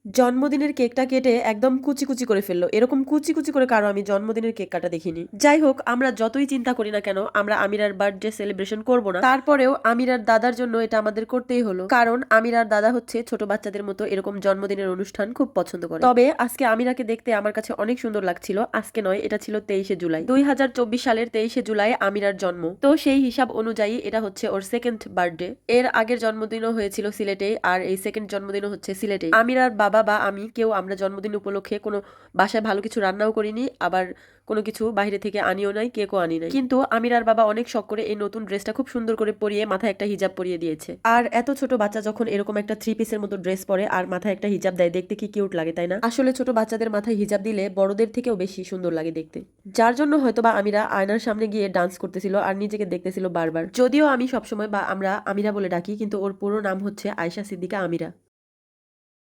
জন্মদিনের কেকটা কেটে একদম কুচি কুচি করে ফেললো। এরকম কুচি কুচি করে কারো আমি জন্মদিনের কেক কাটা দেখিনি। যাই হোক, আমরা যতই চিন্তা করি না কেন আমরা আমিরার বার্থডে সেলিব্রেশন করব না, তারপরেও আমিরার দাদার জন্য এটা আমাদের করতেই হলো। কারণ আমিরার দাদা হচ্ছে ছোট বাচ্চাদের মতো এরকম জন্মদিনের অনুষ্ঠান খুব পছন্দ করে। তবে আজকে আমিরাকে দেখতে আমার কাছে অনেক সুন্দর লাগছিল। আজকে নয়, এটা ছিল 23শে জুলাই, 2024 সালের 23শে জুলাই আমিরার জন্ম। তো সেই হিসাব অনুযায়ী এটা হচ্ছে ওর সেকেন্ড বার্থডে। এর আগের জন্মদিনও হয়েছিল সিলেটে, আর এই সেকেন্ড জন্মদিনও হচ্ছে সিলেটে। আমিরার বাবা বা আমি কেউ আমরা জন্মদিন উপলক্ষে কোনো বাসায় ভালো কিছু রান্নাও করিনি, আবার কোনো কিছু বাইরে থেকে আনিও নাই, কেকও আনি নাই। কিন্তু আমিরার বাবা অনেক শখ করে এই নতুন ড্রেসটা খুব সুন্দর করে পরিয়ে মাথায় একটা হিজাব পরিয়ে দিয়েছে। আর এত ছোট বাচ্চা যখন এরকম একটা 3 পিসের মতো ড্রেস পরে আর মাথায় একটা হিজাব দেয়, দেখতে কি কিউট লাগে, তাই না? আসলে ছোট বাচ্চাদের মাথায় হিজাব দিলে বড়দের থেকেও বেশি সুন্দর লাগে দেখতে। যার জন্য হয়তোবা আমিরা আয়নার সামনে গিয়ে ডান্স করতেছিল আর নিজেকে দেখতেছিল বারবার। যদিও আমি সবসময় বা আমরা আমিরা বলে ডাকি, কিন্তু ওর পুরো নাম হচ্ছে আয়েশা সিদ্দিকা আমিরা।